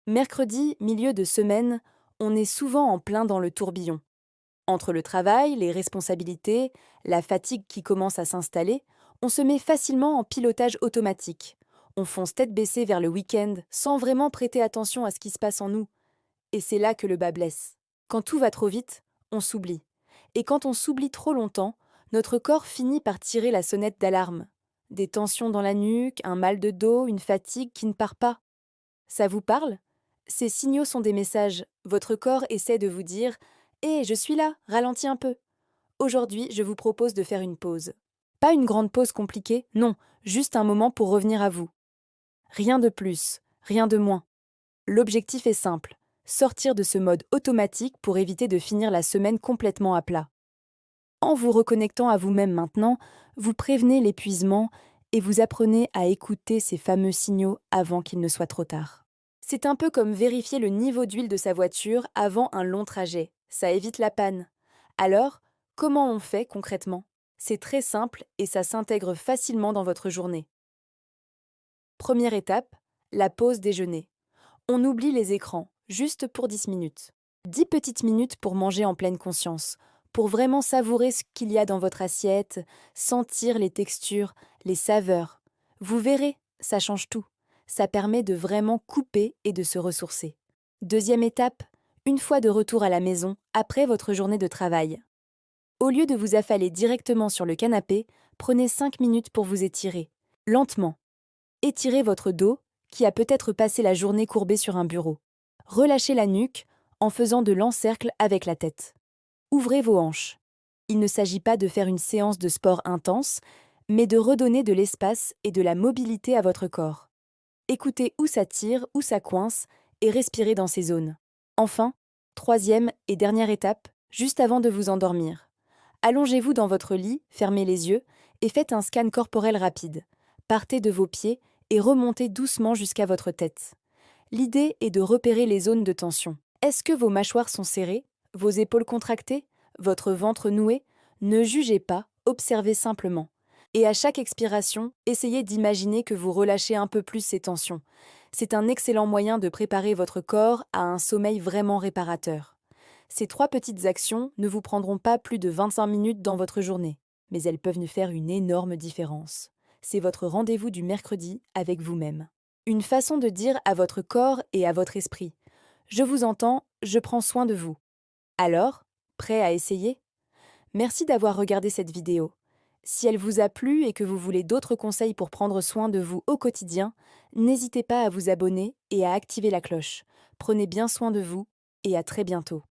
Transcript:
Mercredi, milieu de semaine, on est souvent en plein dans le tourbillon. Entre le travail, les responsabilités, la fatigue qui commence à s'installer, on se met facilement en pilotage automatique. On fonce tête baissée vers le week-end sans vraiment prêter attention à ce qui se passe en nous. Et c'est là que le bas blesse. Quand tout va trop vite, on s'oublie. Et quand on s'oublie trop longtemps, notre corps finit par tirer la sonnette d'alarme. Des tensions dans la nuque, un mal de dos, une fatigue qui ne part pas. Ça vous parle? Ces signaux sont des messages. Votre corps essaie de vous dire: hé, je suis là, ralentis un peu. Aujourd'hui, je vous propose de faire une pause. Pas une grande pause compliquée, non, juste un moment pour revenir à vous. Rien de plus, rien de moins. L'objectif est simple: sortir de ce mode automatique pour éviter de finir la semaine complètement à plat. En vous reconnectant à vous-même maintenant, vous prévenez l'épuisement et vous apprenez à écouter ces fameux signaux avant qu'il ne soit trop tard. C'est un peu comme vérifier le niveau d'huile de sa voiture avant un long trajet. Ça évite la panne. Alors, comment on fait concrètement? C'est très simple et ça s'intègre facilement dans votre journée. Première étape, la pause déjeuner. On oublie les écrans, juste pour 10 minutes. 10 petites minutes pour manger en pleine conscience, pour vraiment savourer ce qu'il y a dans votre assiette, sentir les textures, les saveurs. Vous verrez, ça change tout. Ça permet de vraiment couper et de se ressourcer. Deuxième étape, une fois de retour à la maison, après votre journée de travail. Au lieu de vous affaler directement sur le canapé, prenez 5 minutes pour vous étirer, lentement. Étirez votre dos, qui a peut-être passé la journée courbé sur un bureau. Relâchez la nuque en faisant de l'encercle avec la tête. Ouvrez vos hanches. Il ne s'agit pas de faire une séance de sport intense, mais de redonner de l'espace et de la mobilité à votre corps. Écoutez où ça tire, où ça coince, et respirez dans ces zones. Enfin, troisième et dernière étape, juste avant de vous endormir. Allongez-vous dans votre lit, fermez les yeux, et faites un scan corporel rapide. Partez de vos pieds et remontez doucement jusqu'à votre tête. L'idée est de repérer les zones de tension. Est-ce que vos mâchoires sont serrées, vos épaules contractées, votre ventre noué? Ne jugez pas, observez simplement. Et à chaque expiration, essayez d'imaginer que vous relâchez un peu plus ces tensions. C'est un excellent moyen de préparer votre corps à un sommeil vraiment réparateur. Ces 3 petites actions ne vous prendront pas plus de 25 minutes dans votre journée, mais elles peuvent nous faire une énorme différence. C'est votre rendez-vous du mercredi avec vous-même. Une façon de dire à votre corps et à votre esprit: je vous entends, je prends soin de vous. Alors, prêt à essayer? Merci d'avoir regardé cette vidéo. Si elle vous a plu et que vous voulez d'autres conseils pour prendre soin de vous au quotidien, n'hésitez pas à vous abonner et à activer la cloche. Prenez bien soin de vous et à très bientôt.